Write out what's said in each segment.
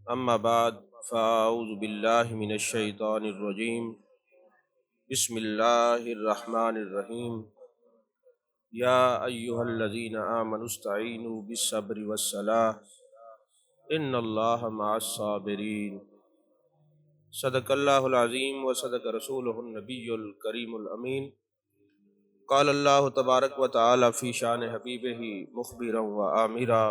اما بعد فاعوذ باللہ من الشیطان الرجیم بسم اللہ الرحمن الرحیم یا ایہا الذین آمنوا استعینوا بالصبر والصلاۃ ان اللہ مع الصابرین۔ صدق اللہ العظیم و صدق رسولہ النبی الکریم الامین۔ قال اللہ تبارک و تعالی فی شان حبیبہ مخبرا و آمرا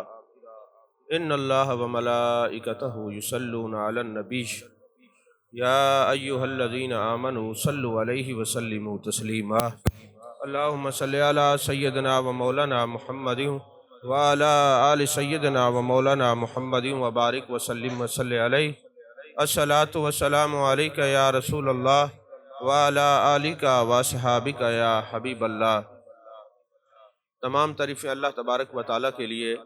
ان اللہ وملائکتہ یصلون علی النبی یا ایہا الذین آمنوا صلوا علیہ وسلموا تسلیما۔ اللہم صلی علی سیدنا و مولانا محمد وعلی آل سیدنا و مولانا محمد وبارک وسلم وصلی علیہ۔ الصلاۃ والسلام علیک یا رسول اللہ وعلی آلک واصحابک یا حبیب اللہ۔ تمام تعریفیں اللہ تبارک و تعالیٰ کے لیے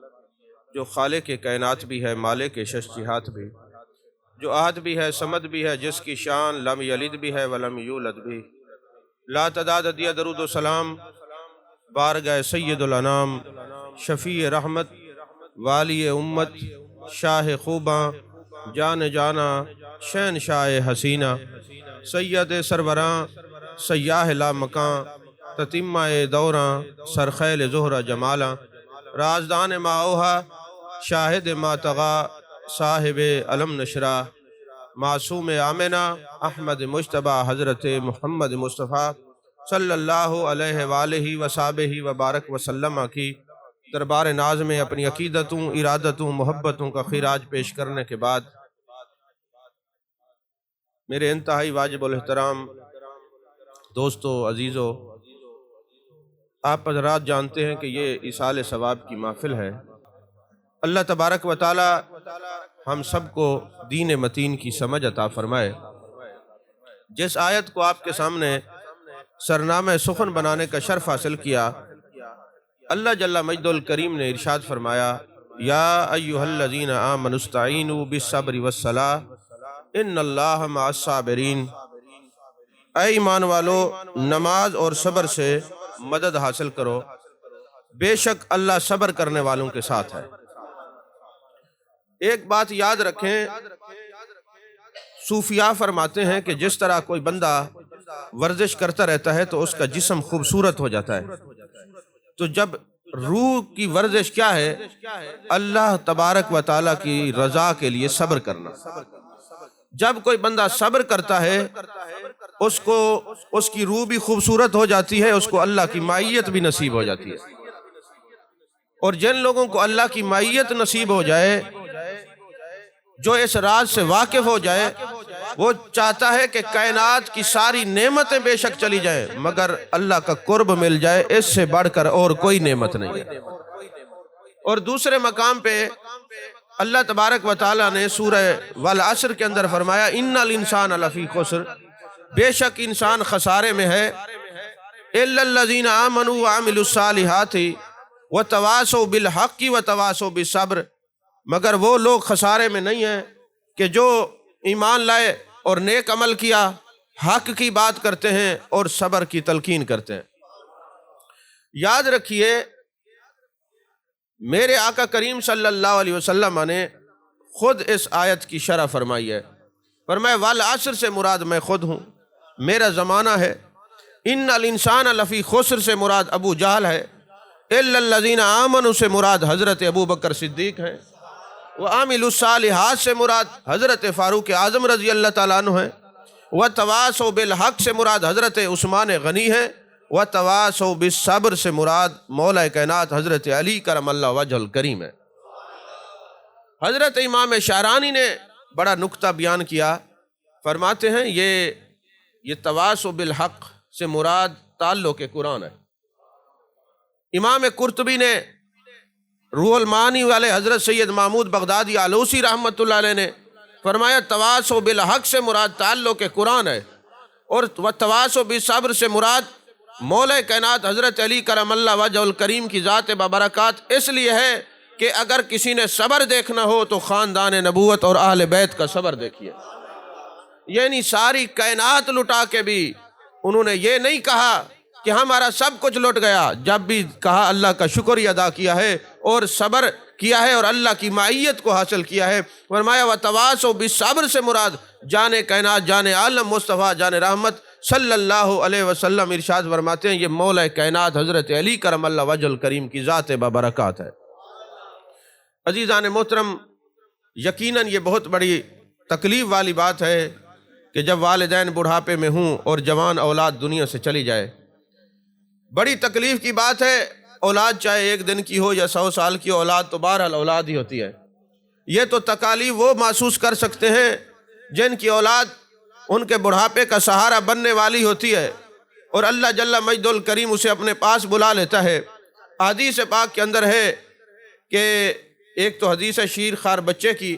جو خالق کائنات بھی ہے، مالک شش جہات بھی، جو احد بھی ہے، صمد بھی ہے، جس کی شان لم یلد بھی ہے ولم یولد بھی۔ لا تعداد عدیہ درود و سلام بارگاہ سید الانام، شفیع رحمت، والی امت، شاہ خوباں، جان جانا، شہنشاہ حسینہ، سید سربراں، سیاہ لامکاں، تتمہ دوراں، سرخیل زہرہ جمالاں، رازدان ماؤہا، شاہد ما طغا، صاحب علم نشرہ، معصوم آمنہ، احمد مجتبیٰ، حضرت محمد مصطفیٰ صلی اللہ علیہ وآلہ وصحبہ وبارک وسلم کی دربار ناز میں اپنی عقیدتوں، ارادتوں، محبتوں کا خراج پیش کرنے کے بعد میرے انتہائی واجب الاحترام دوستو، عزیزو، آپ حضرات جانتے ہیں کہ یہ ایصال ثواب کی محفل ہے۔ اللہ تبارک و تعالی ہم سب کو دین متین کی سمجھ عطا فرمائے۔ جس آیت کو آپ کے سامنے سرنامہ سخن بنانے کا شرف حاصل کیا، اللہ جل مجدہ الکریم نے ارشاد فرمایا یا ایہا الذین آمنوا استعینوا بالصبر والصلاۃ ان اللہ مع الصابرین۔ اے ایمان والو، نماز اور صبر سے مدد حاصل کرو، بے شک اللہ صبر کرنے والوں کے ساتھ ہے۔ ایک بات یاد رکھیں، صوفیاء فرماتے ہیں کہ جس طرح کوئی بندہ ورزش کرتا رہتا ہے تو اس کا جسم خوبصورت ہو جاتا ہے، تو جب روح کی ورزش کیا ہے؟ اللہ تبارک و تعالیٰ کی رضا کے لیے صبر کرنا۔ جب کوئی بندہ صبر کرتا ہے اس کی روح بھی خوبصورت ہو جاتی ہے، اس کو اللہ کی معیت بھی نصیب ہو جاتی ہے۔ اور جن لوگوں کو اللہ کی معیت نصیب ہو جائے، جو اس راز سے واقف ہو جائے، وہ چاہتا ہے کہ کائنات کی ساری نعمتیں بے شک چلی جائیں مگر اللہ کا قرب مل جائے، اس سے بڑھ کر اور کوئی نعمت نہیں ہے۔ اور دوسرے مقام پہ اللہ تبارک و تعالیٰ نے سورہ والعصر کے اندر فرمایا ان الانسان لفی خسر، بے شک انسان خسارے میں ہے، الا الذین آمنوا وعملوا الصالحات وتواصوا بالحق وتواصوا بالصبر، مگر وہ لوگ خسارے میں نہیں ہیں کہ جو ایمان لائے اور نیک عمل کیا، حق کی بات کرتے ہیں اور صبر کی تلقین کرتے ہیں۔ یاد رکھیے، میرے آقا کریم صلی اللہ علیہ وسلم نے خود اس آیت کی شرح فرمائی ہے۔ فرمایا والعصر سے مراد میں خود ہوں، میرا زمانہ ہے۔ ان الانسان لفی خسر سے مراد ابو جہل ہے، الا الذین آمنوا سے مراد حضرت ابو بکر صدیق ہیں، وعملوا الصالحات سے مراد حضرت فاروق اعظم رضی اللہ تعالیٰ عنہ ہیں، وتواصوا بالحق سے مراد حضرت عثمان غنی ہیں، وتواصوا بالصبر سے مراد مولا کائنات حضرت علی کرم اللہ وجہ الکریم ہے۔ حضرت امام شعرانی نے بڑا نکتہ بیان کیا، فرماتے ہیں یہ تواصوا بالحق سے مراد تعلق قرآن ہے۔ امام قرطبی نے روح المعانی والے حضرت سید محمود بغدادی آلوسی رحمۃ اللہ علیہ نے فرمایا تواصوا بالحق سے مراد تعلق قرآن ہے، اور تواصوا بالصبر سے مراد مولا کائنات حضرت علی کرم اللہ وجہ الکریم کی ذات ببرکات اس لیے ہے کہ اگر کسی نے صبر دیکھنا ہو تو خاندان نبوت اور اہل بیت کا صبر دیکھیے۔ یعنی ساری کائنات لٹا کے بھی انہوں نے یہ نہیں کہا کہ ہمارا سب کچھ لٹ گیا، جب بھی کہا اللہ کا شکر ادا کیا ہے اور صبر کیا ہے اور اللہ کی معیت کو حاصل کیا ہے۔ فرمایا وَتَوَاصَوْا بِالصَّبْرِ سے مراد جان کائنات، جان عالم مصطفیٰ، جان رحمت صلی اللہ علیہ وسلم ارشاد فرماتے ہیں یہ مولا کائنات حضرت علی کرم اللہ وجہ الکریم کی ذات بابرکات ہے۔ عزیزان محترم، یقیناً یہ بہت بڑی تکلیف والی بات ہے کہ جب والدین بڑھاپے میں ہوں اور جوان اولاد دنیا سے چلی جائے۔ بڑی تکلیف کی بات ہے، اولاد چاہے ایک دن کی ہو یا 100 سال کی اولاد تو بہرحال اولاد ہی ہوتی ہے۔ یہ تو تکالیف وہ محسوس کر سکتے ہیں جن کی اولاد ان کے بڑھاپے کا سہارا بننے والی ہوتی ہے اور اللہ جل مجد الکریم اسے اپنے پاس بلا لیتا ہے۔ حدیث پاک کے اندر ہے کہ ایک تو حدیث شیر خوار بچے کی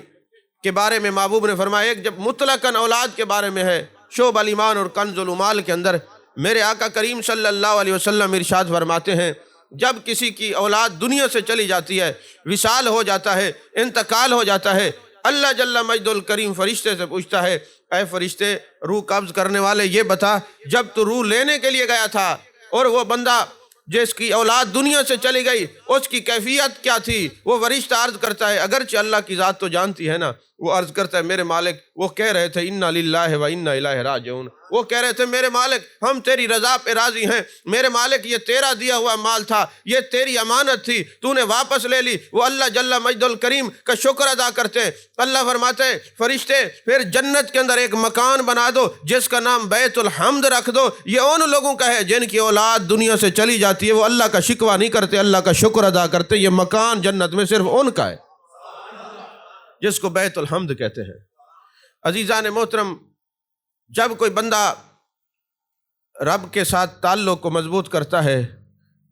کے بارے میں محبوب نے فرمایا، ایک جب مطلقاً اولاد کے بارے میں ہے شعب الایمان اور کنز المال کے اندر میرے آقا کریم صلی اللہ علیہ وسلم ارشاد فرماتے ہیں جب کسی کی اولاد دنیا سے چلی جاتی ہے، وصال ہو جاتا ہے، انتقال ہو جاتا ہے، اللہ جل مجد الکریم فرشتے سے پوچھتا ہے اے فرشتے روح قبض کرنے والے یہ بتا جب تو روح لینے کے لیے گیا تھا اور وہ بندہ جس کی اولاد دنیا سے چلی گئی اس کی کیفیت کیا تھی؟ وہ فرشتہ عرض کرتا ہے اگرچہ اللہ کی ذات تو جانتی ہے نا، وہ عرض کرتا ہے میرے مالک وہ کہہ رہے تھے انا للہ و انا الیہ راجعون، وہ کہہ رہے تھے میرے مالک ہم تیری رضا پہ راضی ہیں، میرے مالک یہ تیرا دیا ہوا مال تھا، یہ تیری امانت تھی، تو نے واپس لے لی۔ وہ اللہ جل مجد الکریم کا شکر ادا کرتے ہیں۔ اللہ فرماتے ہیں فرشتے پھر جنت کے اندر ایک مکان بنا دو جس کا نام بیت الحمد رکھ دو، یہ ان لوگوں کا ہے جن کی اولاد دنیا سے چلی جاتی ہے، وہ اللہ کا شکوہ نہیں کرتے، اللہ کا شکر ادا کرتے، یہ مکان جنت میں صرف ان کا ہے جس کو بیت الحمد کہتے ہیں۔ عزیزان محترم، جب کوئی بندہ رب کے ساتھ تعلق کو مضبوط کرتا ہے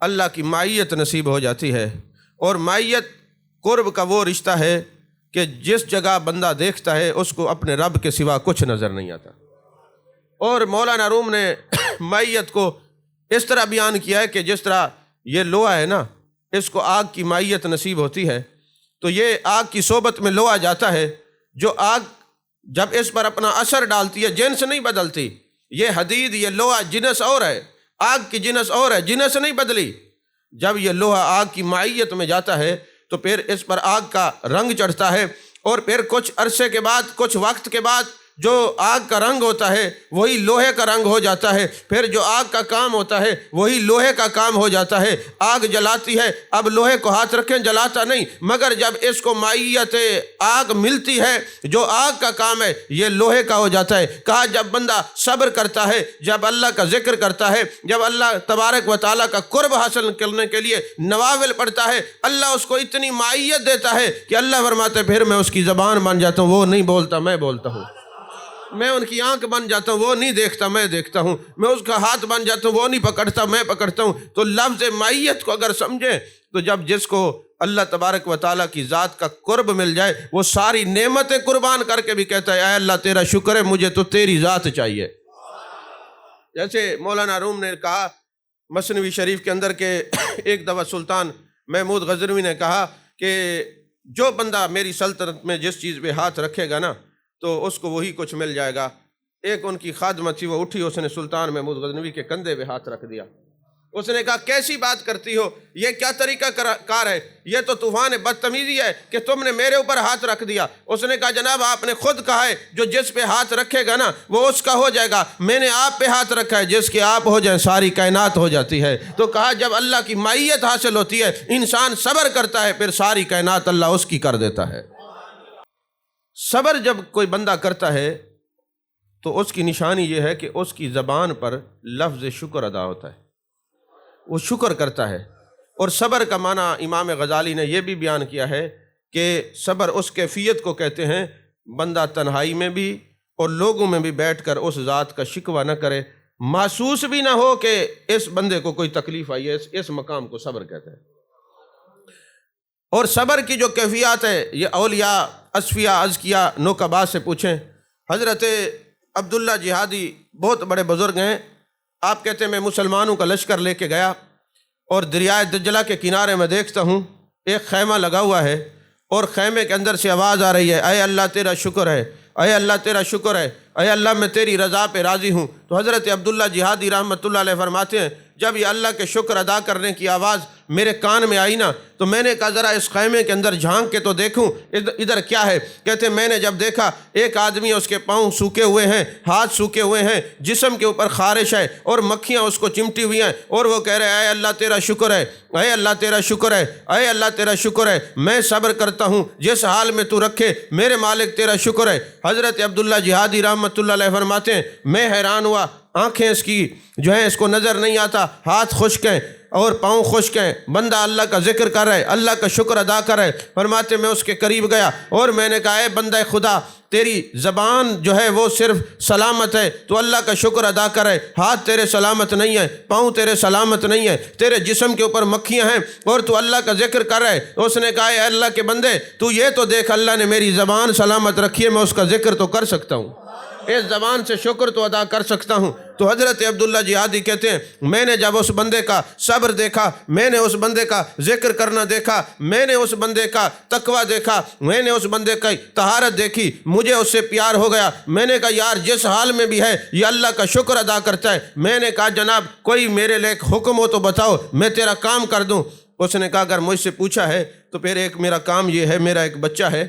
اللہ کی معیت نصیب ہو جاتی ہے، اور معیت قرب کا وہ رشتہ ہے کہ جس جگہ بندہ دیکھتا ہے اس کو اپنے رب کے سوا کچھ نظر نہیں آتا۔ اور مولانا روم نے معیت کو اس طرح بیان کیا ہے کہ جس طرح یہ لوہا ہے نا، اس کو آگ کی معیت نصیب ہوتی ہے تو یہ آگ کی صحبت میں لوہا جاتا ہے، جو آگ جب اس پر اپنا اثر ڈالتی ہے جنس نہیں بدلتی، یہ حدید یہ لوہا جنس اور ہے، آگ کی جنس اور ہے، جنس نہیں بدلی۔ جب یہ لوہا آگ کی معیت میں جاتا ہے تو پھر اس پر آگ کا رنگ چڑھتا ہے، اور پھر کچھ عرصے کے بعد کچھ وقت کے بعد جو آگ کا رنگ ہوتا ہے وہی لوہے کا رنگ ہو جاتا ہے، پھر جو آگ کا کام ہوتا ہے وہی لوہے کا کام ہو جاتا ہے۔ آگ جلاتی ہے، اب لوہے کو ہاتھ رکھیں جلاتا نہیں، مگر جب اس کو معیت آگ ملتی ہے جو آگ کا کام ہے یہ لوہے کا ہو جاتا ہے۔ کہا جب بندہ صبر کرتا ہے، جب اللہ کا ذکر کرتا ہے، جب اللہ تبارک و تعالیٰ کا قرب حاصل کرنے کے لیے نوافل پڑھتا ہے، اللہ اس کو اتنی معیت دیتا ہے کہ اللہ فرماتے ہیں پھر میں اس کی زبان بن جاتا ہوں، وہ نہیں بولتا میں بولتا ہوں، میں ان کی آنکھ بن جاتا ہوں، وہ نہیں دیکھتا میں دیکھتا ہوں، میں اس کا ہاتھ بن جاتا ہوں، وہ نہیں پکڑتا میں پکڑتا ہوں۔ تو لفظ معیت کو اگر سمجھیں تو جب جس کو اللہ تبارک و تعالیٰ کی ذات کا قرب مل جائے وہ ساری نعمتیں قربان کر کے بھی کہتا ہے اے اللہ تیرا شکر ہے مجھے تو تیری ذات چاہیے۔ جیسے مولانا روم نے کہا مثنوی شریف کے اندر کہ ایک دفعہ سلطان محمود غزنوی نے کہا کہ جو بندہ میری سلطنت میں جس چیز پہ ہاتھ رکھے گا نا تو اس کو وہی کچھ مل جائے گا۔ ایک ان کی خادمہ تھی، وہ اٹھی، اس نے سلطان محمود غزنوی کے کندھے پہ ہاتھ رکھ دیا، اس نے کہا کیسی بات کرتی ہو، یہ کیا طریقہ کار ہے، یہ تو طوفان بدتمیزی ہے کہ تم نے میرے اوپر ہاتھ رکھ دیا۔ اس نے کہا جناب آپ نے خود کہا ہے جو جس پہ ہاتھ رکھے گا نا وہ اس کا ہو جائے گا، میں نے آپ پہ ہاتھ رکھا ہے، جس کے آپ ہو جائیں ساری کائنات ہو جاتی ہے۔ تو کہا جب اللہ کی معیت حاصل ہوتی ہے انسان صبر کرتا ہے پھر ساری کائنات اللہ اس کی کر دیتا ہے۔ صبر جب کوئی بندہ کرتا ہے تو اس کی نشانی یہ ہے کہ اس کی زبان پر لفظ شکر ادا ہوتا ہے، وہ شکر کرتا ہے۔ اور صبر کا معنی امام غزالی نے یہ بھی بیان کیا ہے کہ صبر اس کیفیت کو کہتے ہیں بندہ تنہائی میں بھی اور لوگوں میں بھی بیٹھ کر اس ذات کا شکوہ نہ کرے، محسوس بھی نہ ہو کہ اس بندے کو کوئی تکلیف آئی ہے، اس مقام کو صبر کہتے ہیں۔ اور صبر کی جو کیفیات ہے یہ اولیاء، اصفیاء، ازکیاء، نقباء سے پوچھیں۔ حضرت عبداللہ جہادی بہت بڑے بزرگ ہیں، آپ کہتے ہیں میں مسلمانوں کا لشکر لے کے گیا اور دریائے دجلہ کے کنارے میں دیکھتا ہوں ایک خیمہ لگا ہوا ہے اور خیمے کے اندر سے آواز آ رہی ہے اے اللہ تیرا شکر ہے، اے اللہ تیرا شکر ہے، اے اللہ میں تیری رضا پہ راضی ہوں۔ تو حضرت عبداللہ جہادی رحمۃ اللہ علیہ فرماتے ہیں جب یہ اللہ کے شکر ادا کرنے کی آواز میرے کان میں آئی نا تو میں نے کہا ذرا اس خیمے کے اندر جھانک کے تو دیکھوں ادھر کیا ہے۔ کہتے میں نے جب دیکھا ایک آدمی، اس کے پاؤں سوکھے ہوئے ہیں، ہاتھ سوکھے ہوئے ہیں، جسم کے اوپر خارش ہے اور مکھیاں اس کو چمٹی ہوئی ہیں، اور وہ کہہ رہے اے اللہ تیرا شکر ہے، اے اللہ تیرا شکر ہے، اے اللہ تیرا شکر ہے، میں صبر کرتا ہوں جس حال میں تو رکھے، میرے مالک تیرا شکر ہے۔ حضرت عبداللہ جہادی رحمۃ اللہ علیہ فرماتے ہیں میں حیران ہوا، آنکھیں اس کی جو ہے اس کو نظر نہیں آتا، ہاتھ خشک ہیں اور پاؤں خشک ہیں، بندہ اللہ کا ذکر کر رہا ہے، اللہ کا شکر ادا کر رہا ہے۔ فرماتے میں اس کے قریب گیا اور میں نے کہا اے بندہ خدا، تیری زبان جو ہے وہ صرف سلامت ہے، تو اللہ کا شکر ادا کر رہے، ہاتھ تیرے سلامت نہیں ہے، پاؤں تیرے سلامت نہیں ہے، تیرے جسم کے اوپر مکھیاں ہیں اور تو اللہ کا ذکر کر رہے۔ اس نے کہا اے اللہ کے بندے تو یہ تو دیکھ، اللہ نے میری زبان سلامت رکھی ہے، میں اس کا ذکر تو کر سکتا ہوں، اس زبان سے شکر تو ادا کر سکتا ہوں۔ تو حضرت عبداللہ جہادی کہتے ہیں میں نے جب اس بندے کا صبر دیکھا، میں نے اس بندے کا ذکر کرنا دیکھا، میں نے اس بندے کا تقوی دیکھا، میں نے اس بندے کی طہارت دیکھی، مجھے اس سے پیار ہو گیا۔ میں نے کہا یار جس حال میں بھی ہے یہ اللہ کا شکر ادا کرتا ہے۔ میں نے کہا جناب کوئی میرے لیے حکم ہو تو بتاؤ، میں تیرا کام کر دوں۔ اس نے کہا اگر مجھ سے پوچھا ہے تو پھر ایک میرا کام یہ ہے، میرا ایک بچہ ہے،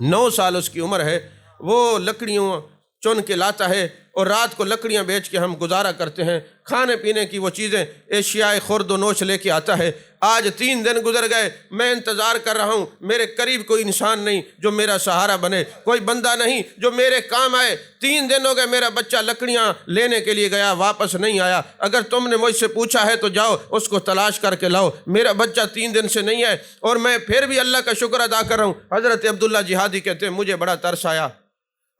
9 سال اس کی عمر ہے، وہ لکڑیوں چن کے لاتا ہے اور رات کو لکڑیاں بیچ کے ہم گزارا کرتے ہیں، کھانے پینے کی وہ چیزیں اشیاء خرد و نوش لے کے آتا ہے۔ آج 3 دن گزر گئے، میں انتظار کر رہا ہوں، میرے قریب کوئی انسان نہیں جو میرا سہارا بنے، کوئی بندہ نہیں جو میرے کام آئے۔ 3 دن ہو گئے، میرا بچہ لکڑیاں لینے کے لیے گیا، واپس نہیں آیا۔ اگر تم نے مجھ سے پوچھا ہے تو جاؤ اس کو تلاش کر کے لاؤ، میرا بچہ 3 دن سے نہیں ہے اور میں پھر بھی اللہ کا شکر ادا کر رہا ہوں۔ حضرت عبداللہ جہادی کہتے ہیں مجھے بڑا ترس آیا،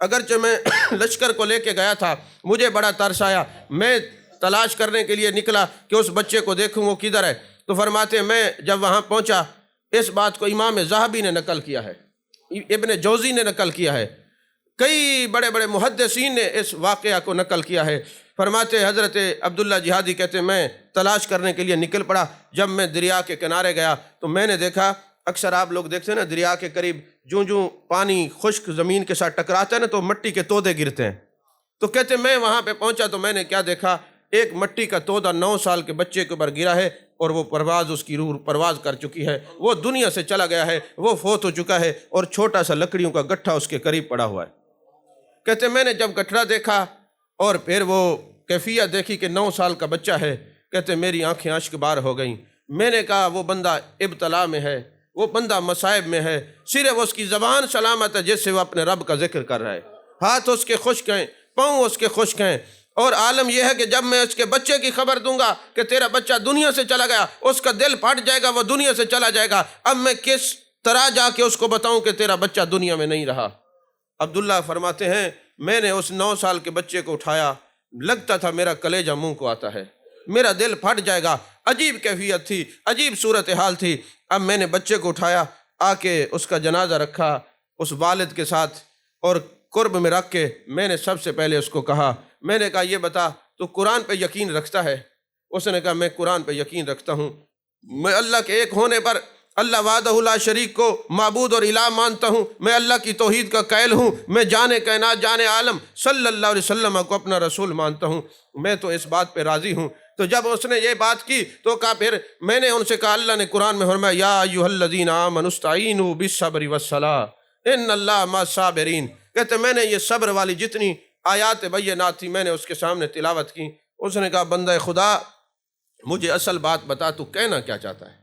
اگرچہ میں لشکر کو لے کے گیا تھا، مجھے بڑا ترس آیا، میں تلاش کرنے کے لیے نکلا کہ اس بچے کو دیکھوں وہ کدھر ہے۔ تو فرماتے ہیں میں جب وہاں پہنچا، اس بات کو امام ذہبی نے نقل کیا ہے، ابن جوزی نے نقل کیا ہے، کئی بڑے بڑے محدثین نے اس واقعہ کو نقل کیا ہے۔ فرماتے حضرت عبداللہ جہادی کہتے ہیں میں تلاش کرنے کے لیے نکل پڑا۔ جب میں دریا کے کنارے گیا تو میں نے دیکھا، اکثر آپ لوگ دیکھتے ہیں نا دریا کے قریب جوں پانی خشک زمین کے ساتھ ٹکراتا ہے نا تو مٹی کے تودے گرتے ہیں۔ تو کہتے میں وہاں پہ پہنچا تو میں نے کیا دیکھا، ایک مٹی کا تودا 9 سال کے بچے کے اوپر گرا ہے اور وہ پرواز، اس کی روح پرواز کر چکی ہے، وہ دنیا سے چلا گیا ہے، وہ فوت ہو چکا ہے، اور چھوٹا سا لکڑیوں کا گٹھا اس کے قریب پڑا ہوا ہے۔ کہتے میں نے جب گٹھڑا دیکھا اور پھر وہ کیفیت دیکھی کہ 9 سال کا بچہ ہے، کہتے میری آنکھیں اشک بار ہو گئیں۔ میں نے کہا وہ بندہ ابتلا میں ہے، وہ بندہ مصائب میں ہے، صرف اس کی زبان سلامت ہے جس سے وہ اپنے رب کا ذکر کر رہا ہے، ہاتھ اس کے خشک ہیں، پاؤں اس کے خشک ہیں، اور عالم یہ ہے کہ جب میں اس کے بچے کی خبر دوں گا کہ تیرا بچہ دنیا سے چلا گیا، اس کا دل پھٹ جائے گا، وہ دنیا سے چلا جائے گا۔ اب میں کس طرح جا کے اس کو بتاؤں کہ تیرا بچہ دنیا میں نہیں رہا؟ عبداللہ فرماتے ہیں میں نے اس 9 سال کے بچے کو اٹھایا، لگتا تھا میرا کلیجہ منہ کو آتا ہے، میرا دل پھٹ جائے گا۔ عجیب کیفیت تھی، عجیب صورتحال تھی۔ اب میں نے بچے کو اٹھایا، آ کے اس کا جنازہ رکھا اس والد کے ساتھ، اور قرب میں رکھ کے میں نے سب سے پہلے اس کو کہا، میں نے کہا یہ بتا تو قرآن پہ یقین رکھتا ہے؟ اس نے کہا میں قرآن پہ یقین رکھتا ہوں، میں اللہ کے ایک ہونے پر، اللہ وحدہ لا شریک کو معبود اور الہ مانتا ہوں، میں اللہ کی توحید کا قائل ہوں، میں جان کائنات جان عالم صلی اللہ علیہ وسلم کو اپنا رسول مانتا ہوں، میں تو اس بات پہ راضی ہوں۔ تو جب اس نے یہ بات کی تو کہا، پھر میں نے ان سے کہا، اللہ نے قرآن میں فرمایا یا ایھا الذین آمنوا استعینوا بالصبر والصلاۃ ان اللہ مع الصابرین۔ کہتے میں نے یہ صبر والی جتنی آیات بینات تھی میں نے اس کے سامنے تلاوت کی۔ اس نے کہا بندہ خدا مجھے اصل بات بتا، تو کہنا کیا چاہتا ہے؟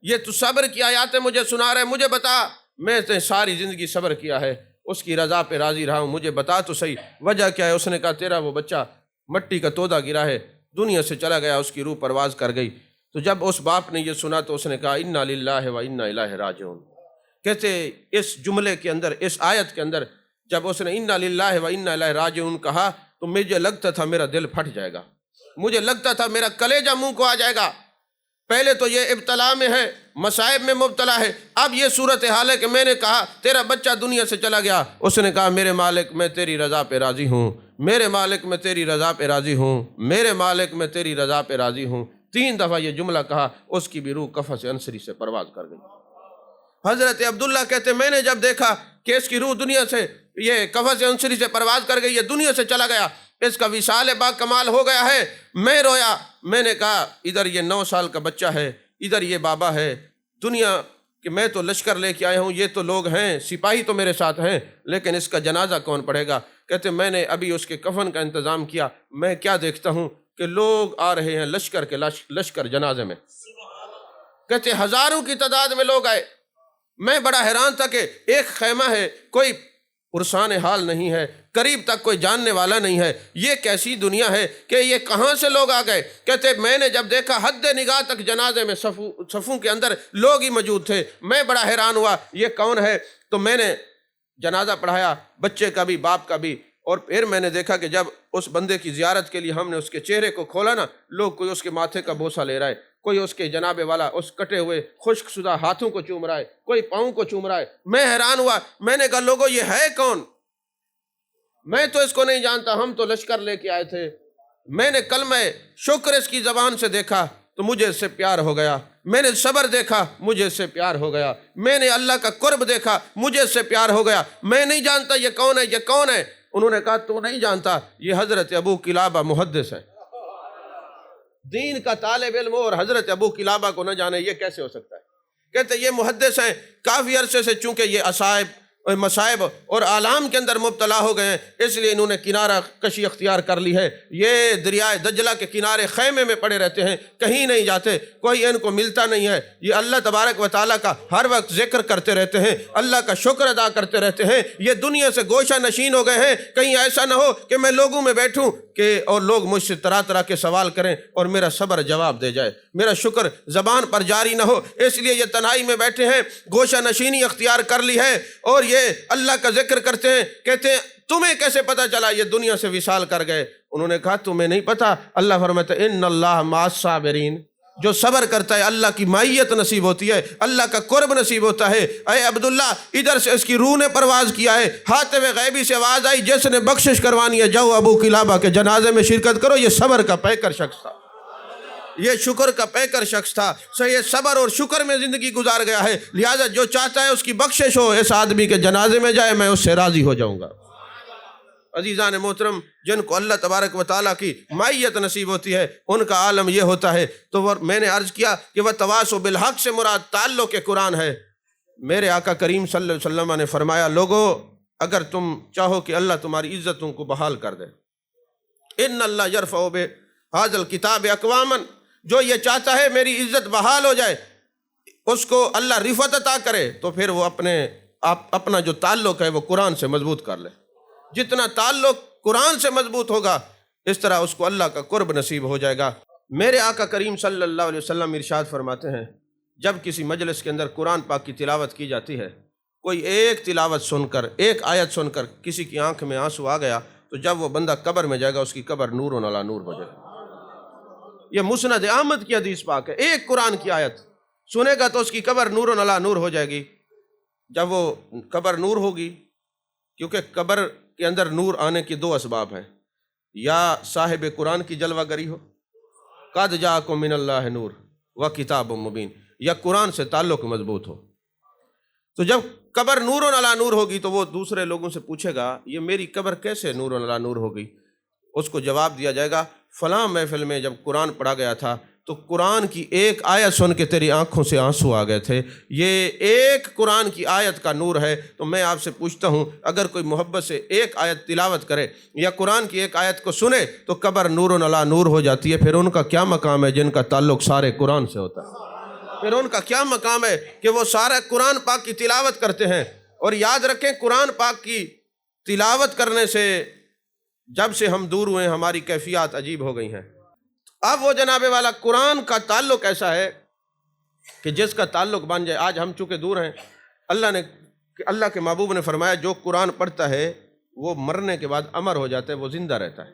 یہ تو صبر کی آیاتیں مجھے سنا رہے، مجھے بتا، میں نے ساری زندگی صبر کیا ہے، اس کی رضا پہ راضی رہا ہوں، مجھے بتا تو صحیح وجہ کیا ہے؟ اس نے کہا تیرا وہ بچہ مٹی کا تودا گرا ہے، دنیا سے چلا گیا، اس کی روح پرواز کر گئی۔ تو جب اس باپ نے یہ سنا تو اس نے کہا انا للہ و انا الیہ راجعون۔ کہتے اس جملے کے اندر، اس آیت کے اندر جب اس نے انا للہ و انا الیہ راجعون کہا تو مجھے لگتا تھا میرا دل پھٹ جائے گا، مجھے لگتا تھا میرا کلیجہ منہ کو آ جائے گا۔ پہلے تو یہ ابتلا میں ہے، مصائب میں مبتلا ہے، اب یہ صورتحال ہے کہ میں نے کہا تیرا بچہ دنیا سے چلا گیا۔ اس نے کہا میرے مالک میں تیری رضا پہ راضی ہوں، میرے مالک میں تیری رضا پہ راضی ہوں، میرے مالک میں تیری رضا پہ راضی ہوں۔ 3 دفعہ یہ جملہ کہا، اس کی بھی روح قفس انصری سے پرواز کر گئی۔ حضرت عبداللہ کہتے میں نے جب دیکھا کہ اس کی روح دنیا سے، یہ قفس انصری سے پرواز کر گئی، یہ دنیا سے چلا گیا، اس کا وصال با کمال ہو گیا ہے۔ میں رویا، میں نے کہا ادھر یہ 9 سال کا بچہ ہے، ادھر یہ بابا ہے، دنیا کہ میں تو لشکر لے کے آیا ہوں، یہ تو لوگ ہیں، سپاہی تو میرے ساتھ ہیں، لیکن اس کا جنازہ کون پڑھے گا؟ کہتے میں نے ابھی اس کے کفن کا انتظام کیا، میں کیا دیکھتا ہوں کہ لوگ آ رہے ہیں لشکر کے لشکر جنازے میں۔ کہتے ہزاروں کی تعداد میں لوگ آئے، میں بڑا حیران تھا کہ ایک خیمہ ہے، کوئی پرسان حال نہیں ہے، قریب تک کوئی جاننے والا نہیں ہے، یہ کیسی دنیا ہے کہ یہ کہاں سے لوگ آ گئے؟ کہتے میں نے جب دیکھا حد نگاہ تک جنازے میں صفوں کے اندر لوگ ہی موجود تھے، میں بڑا حیران ہوا یہ کون ہے؟ تو میں نے جنازہ پڑھایا، بچے کا بھی باپ کا بھی، اور پھر میں نے دیکھا کہ جب اس بندے کی زیارت کے لیے ہم نے اس کے چہرے کو کھولا نا، لوگ کوئی اس کے ماتھے کا بوسہ لے رہا ہے، کوئی اس کے جناب والا اس کٹے ہوئے خشک شدہ ہاتھوں کو چوم رہا ہے، کوئی پاؤں کو چوم رہا ہے۔ میں حیران ہوا، میں نے کہا لوگوں یہ ہے کون؟ میں تو اس کو نہیں جانتا، ہم تو لشکر لے کے آئے تھے۔ میں نے کلمہ شکر اس کی زبان سے دیکھا تو مجھے اس سے پیار ہو گیا، میں نے صبر دیکھا مجھے اس سے پیار ہو گیا، میں نے اللہ کا قرب دیکھا مجھے اس سے پیار ہو گیا۔ میں نہیں جانتا یہ کون ہے، یہ کون ہے؟ انہوں نے کہا تو نہیں جانتا، یہ حضرت ابو قلابہ محدث ہے۔ دین کا طالب علم اور حضرت ابو قلابہ کو نہ جانے، یہ کیسے ہو سکتا ہے؟ کہتے یہ محدث ہیں، کافی عرصے سے چونکہ یہ مصائب اور آلام کے اندر مبتلا ہو گئے ہیں، اس لیے انہوں نے کنارہ کشی اختیار کر لی ہے۔ یہ دریائے دجلہ کے کنارے خیمے میں پڑے رہتے ہیں، کہیں نہیں جاتے، کوئی ان کو ملتا نہیں ہے۔ یہ اللہ تبارک و تعالیٰ کا ہر وقت ذکر کرتے رہتے ہیں، اللہ کا شکر ادا کرتے رہتے ہیں۔ یہ دنیا سے گوشہ نشین ہو گئے ہیں، کہیں ایسا نہ ہو کہ میں لوگوں میں بیٹھوں کہ اور لوگ مجھ سے طرح طرح کے سوال کریں اور میرا صبر جواب دے جائے، میرا شکر زبان پر جاری نہ ہو۔ اس لیے یہ تنہائی میں بیٹھے ہیں، گوشہ نشینی اختیار کر لی ہے اور یہ اللہ کا ذکر کرتے ہیں۔ کہتے ہیں تمہیں کیسے پتا چلا یہ دنیا سے وصال کر گئے؟ انہوں نے کہا تمہیں نہیں پتا، اللہ فرماتا ہے ان اللہ مع الصابرین، جو صبر کرتا ہے اللہ کی معیت نصیب ہوتی ہے، اللہ کا قرب نصیب ہوتا ہے۔ اے عبداللہ، ادھر سے اس کی روح نے پرواز کیا ہے، ہاتف غیبی سے آواز آئی جس نے بخشش کروانی ہے جاؤ ابو قلابہ کے جنازے میں شرکت کرو۔ یہ صبر کا پیکر شخص تھا، یہ شکر کا پیکر شخص تھا، سو یہ صبر اور شکر میں زندگی گزار گیا ہے۔ لہٰذا جو چاہتا ہے اس کی بخشش ہو، اس آدمی کے جنازے میں جائے، میں اس سے راضی ہو جاؤں گا۔ عزیزان محترم، جن کو اللہ تبارک و تعالیٰ کی معیت نصیب ہوتی ہے ان کا عالم یہ ہوتا ہے۔ تو میں نے عرض کیا کہ وَتَوَاصَوْا بِالْحَقِّ سے مراد تعلق قرآن ہے۔ میرے آقا کریم صلی اللہ علیہ وسلم نے فرمایا لوگو اگر تم چاہو کہ اللہ تمہاری عزتوں کو بحال کر دے، ان اللہ یرفع بہذا الکتاب اقواما، جو یہ چاہتا ہے میری عزت بحال ہو جائے، اس کو اللہ رفعت عطا کرے، تو پھر وہ اپنا جو تعلق ہے وہ قرآن سے مضبوط کر لے۔ جتنا تعلق قرآن سے مضبوط ہوگا اس طرح اس کو اللہ کا قرب نصیب ہو جائے گا۔ میرے آقا کریم صلی اللہ علیہ وسلم ارشاد فرماتے ہیں جب کسی مجلس کے اندر قرآن پاک کی تلاوت کی جاتی ہے، کوئی ایک تلاوت سن کر، ایک آیت سن کر کسی کی آنکھ میں آنسو آ گیا، تو جب وہ بندہ قبر میں جائے گا اس کی قبر نور علی نور ہو جائے گا۔ یہ مسند احمد کی حدیث پاک ہے، ایک قرآن کی آیت سنے گا تو اس کی قبر نور علی نور ہو جائے گی۔ جب وہ قبر نور ہوگی، کیونکہ قبر کے اندر نور آنے کی 2 اسباب ہیں، یا صاحب قرآن کی جلوہ گری ہو، قد جاءکم من اللہ نور وکتاب مبین، یا قرآن سے تعلق مضبوط ہو۔ تو جب قبر نور علی نور ہوگی تو وہ دوسرے لوگوں سے پوچھے گا یہ میری قبر کیسے نور علی نور ہوگی؟ اس کو جواب دیا جائے گا فلاں محفل میں جب قرآن پڑھا گیا تھا تو قرآن کی ایک آیت سن کے تیری آنکھوں سے آنسو آ گئے تھے، یہ ایک قرآن کی آیت کا نور ہے۔ تو میں آپ سے پوچھتا ہوں اگر کوئی محبت سے ایک آیت تلاوت کرے یا قرآن کی ایک آیت کو سنے تو قبر نور علی نور ہو جاتی ہے، پھر ان کا کیا مقام ہے جن کا تعلق سارے قرآن سے ہوتا ہے؟ پھر ان کا کیا مقام ہے کہ وہ سارا قرآن پاک کی تلاوت کرتے ہیں؟ اور یاد رکھیں قرآن پاک کی تلاوت کرنے سے جب سے ہم دور ہوئے ہماری کیفیات عجیب ہو گئی ہیں۔ اب وہ جناب والا قرآن کا تعلق ایسا ہے کہ جس کا تعلق بن جائے، آج ہم چونکہ دور ہیں، اللہ کے محبوب نے فرمایا جو قرآن پڑھتا ہے وہ مرنے کے بعد امر ہو جاتا ہے، وہ زندہ رہتا ہے۔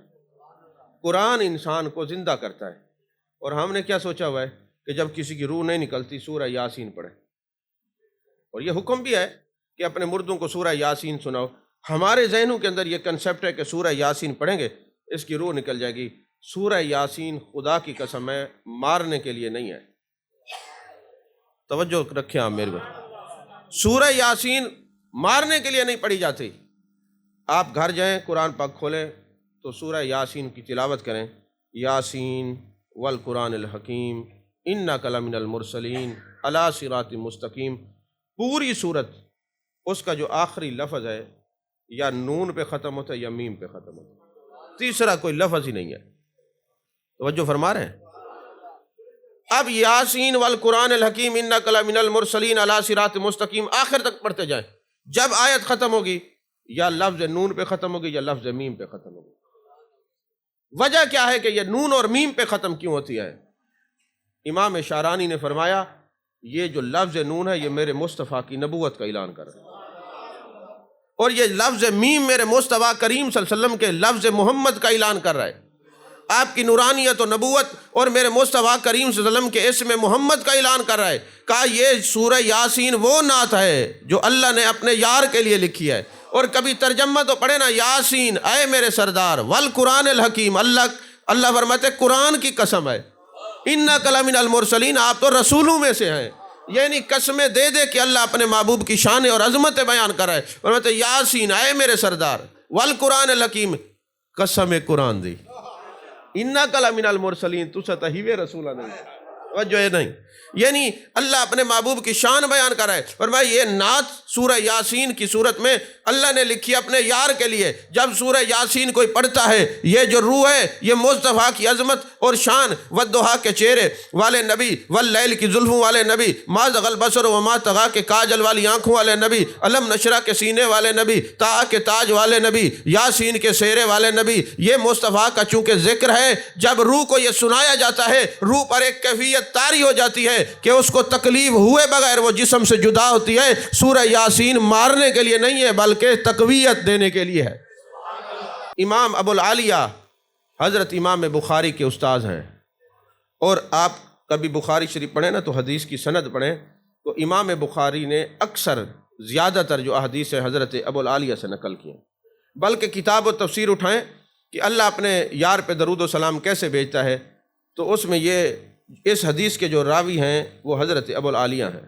قرآن انسان کو زندہ کرتا ہے۔ اور ہم نے کیا سوچا ہوا ہے کہ جب کسی کی روح نہیں نکلتی سورہ یاسین پڑھے، اور یہ حکم بھی ہے کہ اپنے مردوں کو سورہ یاسین سناؤ۔ ہمارے ذہنوں کے اندر یہ کنسیپٹ ہے کہ سورہ یاسین پڑھیں گے اس کی روح نکل جائے گی۔ سورہ یاسین خدا کی قسم ہے مارنے کے لیے نہیں ہے، توجہ رکھیں آپ میرے بھائی، سورہ یاسین مارنے کے لیے نہیں پڑھی جاتی۔ آپ گھر جائیں، قرآن پاک کھولیں، تو سورہ یاسین کی تلاوت کریں، یاسین والقرآن الحکیم انک لمن المرسلین علی صراط مستقیم۔ پوری صورت اس کا جو آخری لفظ ہے یا نون پہ ختم ہوتا ہے یا میم پہ ختم ہوتا ہے، تیسرا کوئی لفظ ہی نہیں ہے۔ توجہ فرما رہے ہیں؟ اب یاسین والقرآن الحکیم انک لمن المرسلین علی صراط مستقیم آخر تک پڑھتے جائیں، جب آیت ختم ہوگی یا لفظ نون پہ ختم ہوگی یا لفظ میم پہ ختم ہوگی۔ وجہ کیا ہے کہ یہ نون اور میم پہ ختم کیوں ہوتی ہے؟ امام شعرانی نے فرمایا یہ جو لفظ نون ہے یہ میرے مصطفیٰ کی نبوت کا اعلان کر رہا ہے، اور یہ لفظ میم میرے مصطفیٰ کریم صلی اللہ علیہ وسلم کے لفظ محمد کا اعلان کر رہا ہے، آپ کی نورانیت و نبوت اور میرے مصطفیٰ کریم صلی اللہ علیہ وسلم کے اسم محمد کا اعلان کر رہا ہے۔ کہا یہ سورہ یاسین وہ نعت ہے جو اللہ نے اپنے یار کے لیے لکھی ہے، اور کبھی ترجمہ تو پڑھے نا، یاسین اے میرے سردار، والقرآن الحکیم، اللہ فرماتے قرآن کی قسم ہے، انک لمن المرسلین، آپ تو رسولوں میں سے ہیں، یعنی قسمیں دے دے کہ اللہ اپنے محبوب کی شان اور عظمت بیان کر رہا ہے۔ فرماتے یاسین اے میرے سردار، والقرآن الحکیم، قسم قرآن دی، انک لمن المرسلین، تو ستہیوے رسولہ نہیں، توجہ نہیں، یعنی اللہ اپنے محبوب کی شان بیان کر رہا ہے۔ فرمایا یہ نعت سورہ یاسین کی صورت میں اللہ نے لکھی اپنے یار کے لیے۔ جب سورہ یاسین کوئی پڑھتا ہے، یہ جو روح ہے یہ مصطفیٰ کی عظمت اور شان، والضحیٰ کے چہرے والے نبی، واللیل کی زلفوں والے نبی، ما زغ البصر وما طغیٰ کے کاجل والی آنکھوں والے نبی، علم نشرح کے سینے والے نبی، طٰہٰ کے تاج والے نبی، یاسین کے سہرے والے نبی، یہ مصطفیٰ کا چونکہ ذکر ہے، جب روح کو یہ سنایا جاتا ہے روح پر ایک کیفیت طاری ہو جاتی ہے کہ اس کو تکلیف ہوئے بغیر وہ جسم سے جدا ہوتی ہے۔ سورہ یاسین مارنے کے لیے نہیں ہے بلکہ تقویت دینے کے لیے ہے۔ امام ابو العالیہ حضرت امام بخاری کے استاذ ہیں، اور آپ کبھی بخاری شریف پڑھیں نا تو حدیث کی سند پڑھیں تو امام بخاری نے اکثر زیادہ تر جو احادیث حضرت ابو العالیہ سے نقل کی ہیں، بلکہ کتاب و تفسیر اٹھائیں کہ اللہ اپنے یار پہ درود و سلام کیسے بھیجتا ہے، تو اس میں یہ اس حدیث کے جو راوی ہیں وہ حضرت ابو العالیہ ہیں۔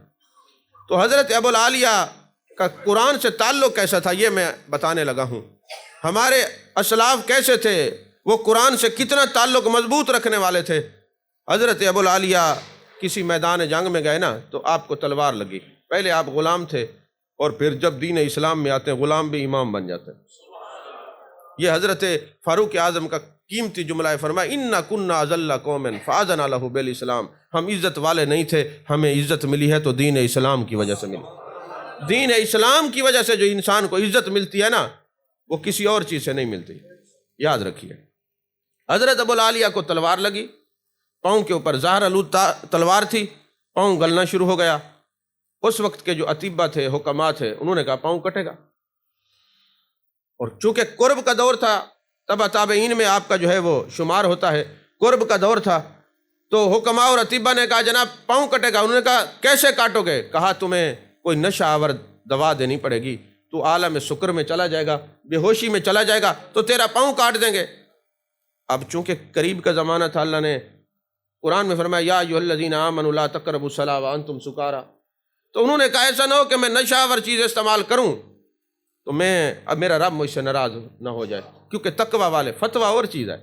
تو حضرت ابو العالیہ کا قرآن سے تعلق کیسا تھا یہ میں بتانے لگا ہوں۔ ہمارے اسلاف کیسے تھے، وہ قرآن سے کتنا تعلق مضبوط رکھنے والے تھے۔ حضرت ابو العالیہ کسی میدان جنگ میں گئے نا تو آپ کو تلوار لگی، پہلے آپ غلام تھے اور پھر جب دین اسلام میں آتے ہیں غلام بھی امام بن جاتے ہیں۔ یہ حضرت فاروق اعظم کا قیمتی جملہ ہے، فرمایا اِنَّا كُنَّا أَذَلَّ قَوْمٍ فَأَعْزَنَا لَهُ بِالْإِسْلَامِ، ہم عزت والے نہیں تھے، ہمیں عزت ملی ہے تو دین اسلام کی وجہ سے ملی۔ دین اسلام کی وجہ سے جو انسان کو عزت ملتی ہے نا وہ کسی اور چیز سے نہیں ملتی، یاد رکھیے۔ حضرت ابو العالیہ کو تلوار لگی، پاؤں کے اوپر زہر آلود تلوار تھی، پاؤں گلنا شروع ہو گیا۔ اس وقت کے جو اطباء تھے، حکماء تھے، انہوں نے کہا پاؤں کٹے گا، اور چونکہ قرب کا دور تھا، تبع تابعین میں آپ کا جو ہے وہ شمار ہوتا ہے، قرب کا دور تھا، تو حکماء اور اطباء نے کہا جناب پاؤں کٹے گا۔ انہوں نے کہا کیسے کاٹو گے؟ کہا تمہیں کوئی نشہ آور دوا دینی پڑے گی، تو عالم سکر میں چلا جائے گا، بے ہوشی میں چلا جائے گا تو تیرا پاؤں کاٹ دیں گے۔ اب چونکہ قریب کا زمانہ تھا، اللہ نے قرآن میں فرمایا یا ایھا الذین آمنوا لا تقربوا الصلاۃ وانتم سکارى، تو انہوں نے کہا ایسا نہ ہو کہ میں نشہ آور چیز استعمال کروں تو اب میرا رب مجھ سے ناراض نہ ہو جائے، کیونکہ تقوی والے، فتویٰ اور چیز ہے،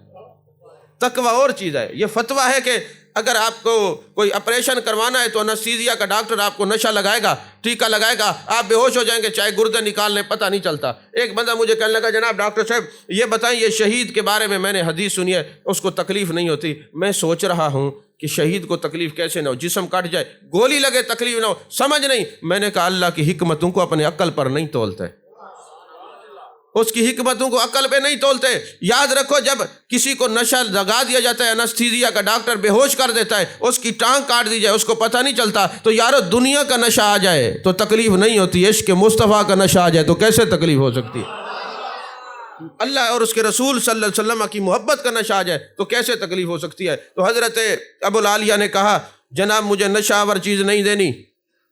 تقوی اور چیز ہے۔ یہ فتویٰ ہے کہ اگر آپ کو کوئی آپریشن کروانا ہے تو انستھیزیا کا ڈاکٹر آپ کو نشہ لگائے گا، ٹیکہ لگائے گا، آپ بے ہوش ہو جائیں گے، چاہے گردے نکال لیں، پتہ نہیں چلتا۔ ایک بندہ مجھے کہنے لگا جناب ڈاکٹر صاحب یہ بتائیں یہ شہید کے بارے میں نے حدیث سنی ہے اس کو تکلیف نہیں ہوتی، میں سوچ رہا ہوں کہ شہید کو تکلیف کیسے نہ ہو، جسم کٹ جائے، گولی لگے تکلیف نہ ہو، سمجھ نہیں۔ میں نے کہا اللہ کی حکمتوں کو اپنے عقل پر نہیں تولتے، اس کی حکمتوں کو عقل پہ نہیں تولتے۔ یاد رکھو جب کسی کو نشہ لگا دیا جاتا ہے، انستھیزیا کا ڈاکٹر بے ہوش کر دیتا ہے، اس کی ٹانگ کاٹ دی جائے، اس کو پتہ نہیں چلتا، تو یارو دنیا کا نشہ آ جائے تو تکلیف نہیں ہوتی، عشق مصطفیٰ کا نشہ آ جائے تو کیسے تکلیف ہو سکتی؟ اللہ اور اس کے رسول صلی اللہ علیہ وسلم کی محبت کا نشہ آ جائے تو کیسے تکلیف ہو سکتی ہے؟ تو حضرت ابو العالیہ نے کہا جناب مجھے نشہ آور چیز نہیں دینی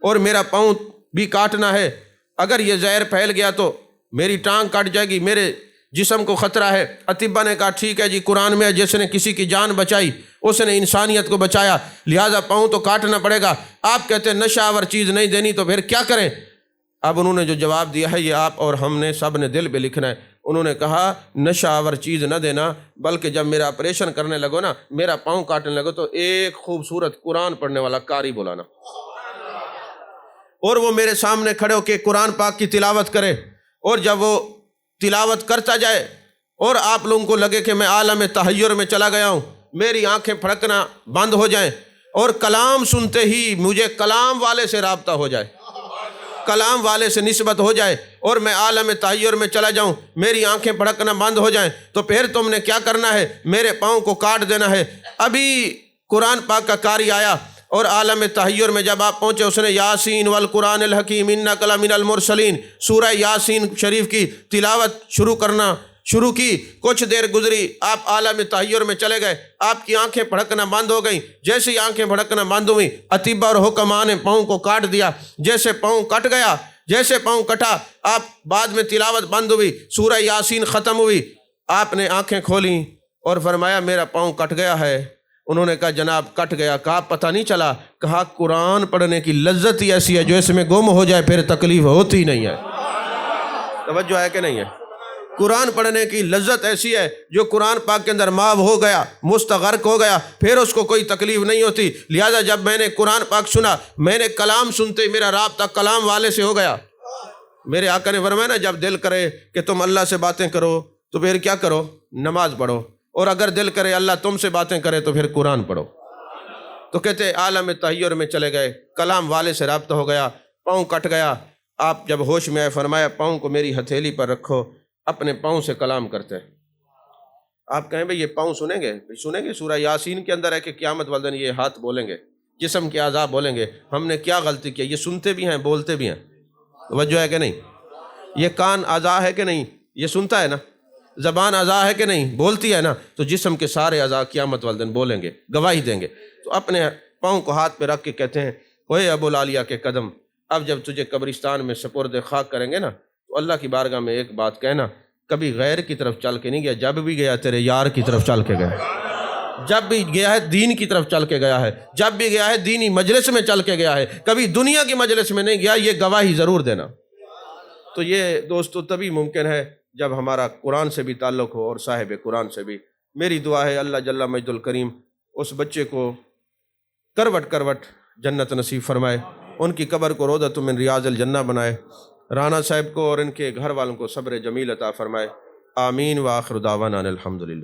اور میرا پاؤں بھی کاٹنا ہے، اگر یہ زہر پھیل گیا تو میری ٹانگ کٹ جائے گی، میرے جسم کو خطرہ ہے۔ اطباء نے کہا ٹھیک ہے جی، قرآن میں جس نے کسی کی جان بچائی اس نے انسانیت کو بچایا، لہٰذا پاؤں تو کاٹنا پڑے گا۔ آپ کہتے ہیں نشہ آور چیز نہیں دینی تو پھر کیا کریں؟ اب انہوں نے جو جواب دیا ہے یہ آپ اور ہم نے سب نے دل پہ لکھنا ہے۔ انہوں نے کہا نشہ آور چیز نہ دینا، بلکہ جب میرا آپریشن کرنے لگو نا، میرا پاؤں کاٹنے لگو، تو ایک خوبصورت قرآن پڑھنے والا قاری بلانا، اور وہ میرے سامنے کھڑے ہو کے قرآن پاک کی تلاوت کرے، اور جب وہ تلاوت کرتا جائے اور آپ لوگوں کو لگے کہ میں عالم تحیر میں چلا گیا ہوں، میری آنکھیں پھڑکنا بند ہو جائیں، اور کلام سنتے ہی مجھے کلام والے سے رابطہ ہو جائے، کلام والے سے نسبت ہو جائے، اور میں عالم تحیر میں چلا جاؤں، میری آنکھیں پھڑکنا بند ہو جائیں، تو پھر تم نے کیا کرنا ہے؟ میرے پاؤں کو کاٹ دینا ہے۔ ابھی قرآن پاک کا قاری آیا اور عالم تحیر میں جب آپ پہنچے، اس نے یاسین والقرآن الحکیم انک لمن المرسلین سورہ یاسین شریف کی تلاوت شروع کی۔ کچھ دیر گزری، آپ عالم تحیر میں چلے گئے، آپ کی آنکھیں پھڑکنا بند ہو گئیں۔ جیسے ہی آنکھیں پھڑکنا بند ہوئیں، اطباء اور حکماء نے پاؤں کو کاٹ دیا۔ جیسے پاؤں کٹ گیا، جیسے پاؤں کٹا، آپ بعد میں تلاوت بند ہوئی، سورہ یاسین ختم ہوئی، آپ نے آنکھیں کھولیں اور فرمایا میرا پاؤں کٹ گیا ہے۔ انہوں نے کہا جناب کٹ گیا، کہا پتہ نہیں چلا، کہا قرآن پڑھنے کی لذت ہی ایسی ہے جو اس میں گم ہو جائے پھر تکلیف ہوتی نہیں ہے۔ توجہ ہے کہ نہیں ہے؟ قرآن پڑھنے کی لذت ایسی ہے جو قرآن پاک کے اندر ماب ہو گیا، مستغرق ہو گیا، پھر اس کو کوئی تکلیف نہیں ہوتی۔ لہذا جب میں نے قرآن پاک سنا، میں نے کلام سنتے میرا رابطہ کلام والے سے ہو گیا۔ میرے آقا نے فرمایا نا، جب دل کرے کہ تم اللہ سے باتیں کرو تو پھر کیا کرو؟ نماز پڑھو، اور اگر دل کرے اللہ تم سے باتیں کرے تو پھر قرآن پڑھو۔ تو کہتے عالم تحیر میں چلے گئے، کلام والے سے رابطہ ہو گیا، پاؤں کٹ گیا۔ آپ جب ہوش میں آئے فرمایا پاؤں کو میری ہتھیلی پر رکھو، اپنے پاؤں سے کلام کرتے ہیں۔ آپ کہیں بھئی یہ پاؤں سنیں گے؟ سنیں گے، سورہ یاسین کے اندر ہے کہ قیامت والدن یہ ہاتھ بولیں گے، جسم کے اعضاء بولیں گے ہم نے کیا غلطی کی۔ یہ سنتے بھی ہیں، بولتے بھی ہیں، توجہ ہے کہ نہیں؟ یہ کان اعضاء ہے کہ نہیں؟ یہ سنتا ہے نا؟ زبان اعضاء ہے کہ نہیں؟ بولتی ہے نا؟ تو جسم کے سارے اعضاء قیامت والدن بولیں گے، گواہی دیں گے۔ تو اپنے پاؤں کو ہاتھ پہ رکھ کے کہتے ہیں اوے ابو العالیہ کے قدم، اب جب تجھے قبرستان میں سپرد خاک کریں گے نا، تو اللہ کی بارگاہ میں ایک بات کہنا، کبھی غیر کی طرف چل کے نہیں گیا، جب بھی گیا تیرے یار کی طرف چل کے گیا، جب بھی گیا ہے دین کی طرف چل کے گیا ہے، جب بھی گیا ہے دینی مجلس میں چل کے گیا ہے، کبھی دنیا کی مجلس میں نہیں گیا، یہ گواہی ضرور دینا۔ تو یہ دوستو تبھی ممکن ہے جب ہمارا قرآن سے بھی تعلق ہو اور صاحب قرآن سے بھی۔ میری دعا ہے اللہ جل مجد الکریم اس بچے کو کروٹ کروٹ جنت نصیب فرمائے، ان کی قبر کو روضۃ من ریاض الجنہ بنائے، رانا صاحب کو اور ان کے گھر والوں کو صبر جمیل عطا فرمائے۔ آمین وآخر دعوانا الحمدللہ۔